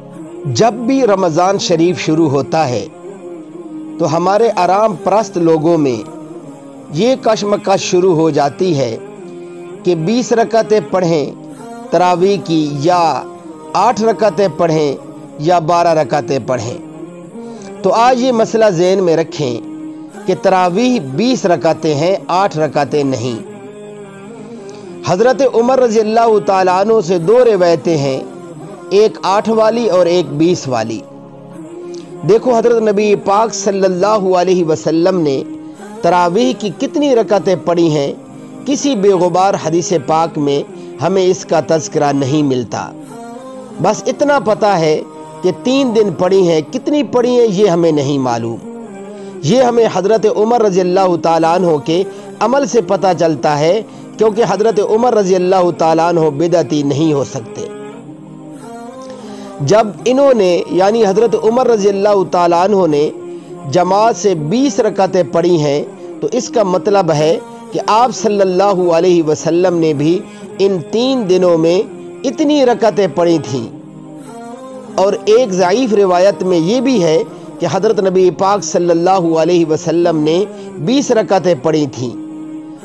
جب بھی رمضان شریف شروع ہوتا ہے تو ہمارے آرام پرست لوگوں میں یہ کشمکش شروع ہو جاتی ہے کہ 20 رکعتیں پڑھیں تراویح کی، یا 8 رکعتیں پڑھیں یا 12 رکعتیں پڑھیں۔ تو آج یہ مسئلہ ذہن میں رکھیں کہ تراویح 20 رکعتیں ہیں، 8 رکعتیں نہیں۔ حضرت عمر رضی اللہ تعالیٰ عنہ سے 2 روایتیں ہیں، ایک 8 والی اور ایک 20 والی۔ دیکھو حضرت نبی پاک صلی اللہ علیہ وسلم نے تراویح کی کتنی رکعتیں پڑھی ہیں، کسی بے غبار حدیث پاک میں ہمیں اس کا تذکرہ نہیں ملتا۔ بس اتنا پتہ ہے کہ 3 دن پڑھی ہیں، کتنی پڑھی ہیں یہ ہمیں نہیں معلوم۔ یہ ہمیں حضرت عمر رضی اللہ تعالیٰ عنہ کے عمل سے پتہ چلتا ہے، کیونکہ حضرت عمر رضی اللہ تعالیٰ عنہ بدعتی نہیں ہو سکتے۔ جب انہوں نے یعنی حضرت عمر رضی اللہ تعالیٰ عنہ نے جماعت سے 20 رکعتیں پڑھی ہیں، تو اس کا مطلب ہے کہ آپ صلی اللہ علیہ وسلم نے بھی ان 3 دنوں میں اتنی رکعتیں پڑھی تھیں۔ اور ایک ضعیف روایت میں یہ بھی ہے کہ حضرت نبی پاک صلی اللہ علیہ وسلم نے 20 رکعتیں پڑھی تھیں۔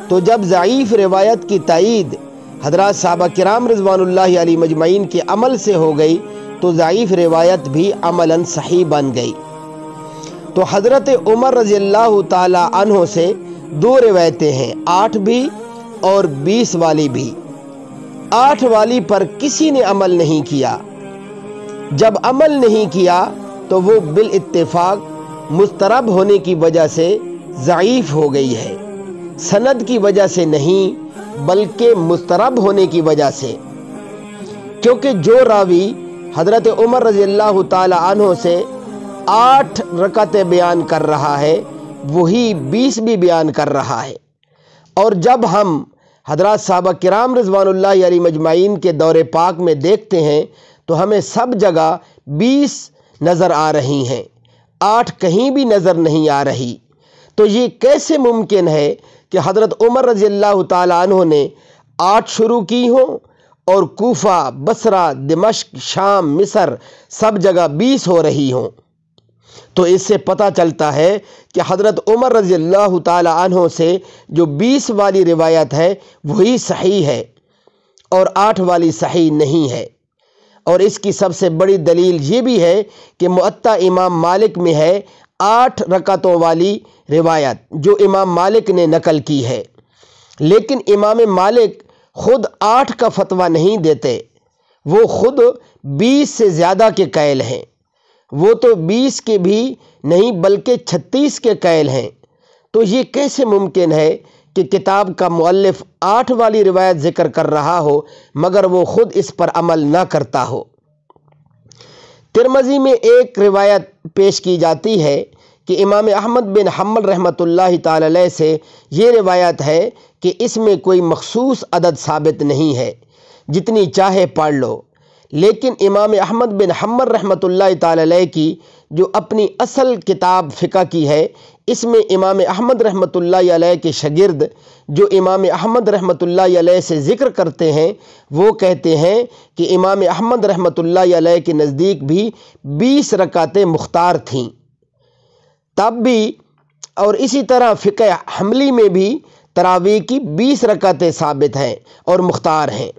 تو جب ضعیف روایت کی تائید حضرات صحابہ کرام رضوان اللہ علیہ مجمعین کے عمل سے ہو گئی، تو ضعیف روایت بھی عملاً صحیح بن گئی۔ تو حضرت عمر رضی اللہ تعالی عنہ سے 2 روایتیں ہیں، 8 بھی اور 20 والی بھی۔ 8 والی پر کسی نے عمل نہیں کیا۔ جب عمل نہیں کیا تو وہ بالاتفاق مضطرب ہونے کی وجہ سے ضعیف ہو گئی ہے، سند کی وجہ سے نہیں بلکہ مضطرب ہونے کی وجہ سے، کیونکہ جو راوی حضرت عمر رضی اللہ تعالی عنہ سے 8 رکعتیں بیان کر رہا ہے، وہی 20 بھی بیان کر رہا ہے۔ اور جب ہم حضرات صحابہ کرام رضوان اللہ علیہ مجمعین کے دور پاک میں دیکھتے ہیں تو ہمیں سب جگہ 20 نظر آ رہی ہیں، 8 کہیں بھی نظر نہیں آ رہی۔ تو یہ کیسے ممکن ہے کہ حضرت عمر رضی اللہ تعالیٰ عنہ نے 8 شروع کی ہوں اور کوفہ، بصرہ، دمشق، شام، مصر سب جگہ 20 ہو رہی ہوں؟ تو اس سے پتہ چلتا ہے کہ حضرت عمر رضی اللہ تعالیٰ عنہ سے جو 20 والی روایت ہے وہی صحیح ہے اور 8 والی صحیح نہیں ہے۔ اور اس کی سب سے بڑی دلیل یہ بھی ہے کہ موطا امام مالک میں ہے 8 رکعتوں والی روایت جو امام مالک نے نقل کی ہے، لیکن امام مالک خود 8 کا فتویٰ نہیں دیتے، وہ خود 20 سے زیادہ کے قائل ہیں۔ وہ تو 20 کے بھی نہیں بلکہ 36 کے قائل ہیں۔ تو یہ کیسے ممکن ہے کہ کتاب کا مؤلف 8 والی روایت ذکر کر رہا ہو مگر وہ خود اس پر عمل نہ کرتا ہو؟ ترمذی میں ایک روایت پیش کی جاتی ہے کہ امام احمد بن حنبل رحمۃ اللہ تعالی علیہ سے یہ روایت ہے کہ اس میں کوئی مخصوص عدد ثابت نہیں ہے، جتنی چاہے پڑھ لو۔ لیکن امام احمد بن حنبل رحمۃ اللہ تعالی علیہ کی جو اپنی اصل کتاب فقہ کی ہے، اس میں امام احمد رحمۃ اللہ علیہ کے شاگرد جو امام احمد رحمۃ اللہ علیہ سے ذکر کرتے ہیں، وہ کہتے ہیں کہ امام احمد رحمۃ اللہ علیہ کے نزدیک بھی 20 رکعتیں مختار تھیں تب بھی، اور اسی طرح فقہ حنبلی میں بھی تراویح کی 20 رکعتیں ثابت ہیں اور مختار ہیں،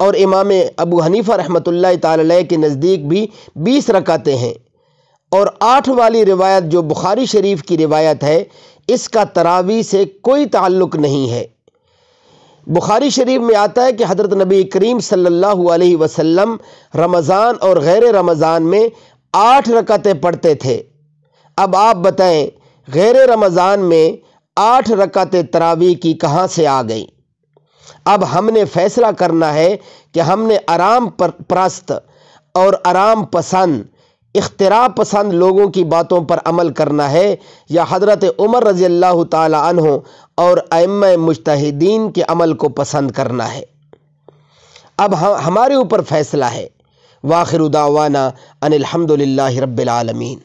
اور امام ابو حنیفہ رحمۃ اللہ تعالی علیہ کے نزدیک بھی 20 رکعتیں ہیں۔ اور 8 والی روایت جو بخاری شریف کی روایت ہے، اس کا تراویح سے کوئی تعلق نہیں ہے۔ بخاری شریف میں آتا ہے کہ حضرت نبی کریم صلی اللہ علیہ وسلم رمضان اور غیر رمضان میں 8 رکعتیں پڑھتے تھے۔ اب آپ بتائیں غیر رمضان میں 8 رکعتیں تراویح کی کہاں سے آ گئیں؟ اب ہم نے فیصلہ کرنا ہے کہ ہم نے آرام پرست اور آرام پسند، اختراع پسند لوگوں کی باتوں پر عمل کرنا ہے، یا حضرت عمر رضی اللہ تعالی عنہ اور ائمہ مجتہدین کے عمل کو پسند کرنا ہے۔ اب ہمارے اوپر فیصلہ ہے۔ وآخر دعوانا ان الحمد للہ رب العالمین۔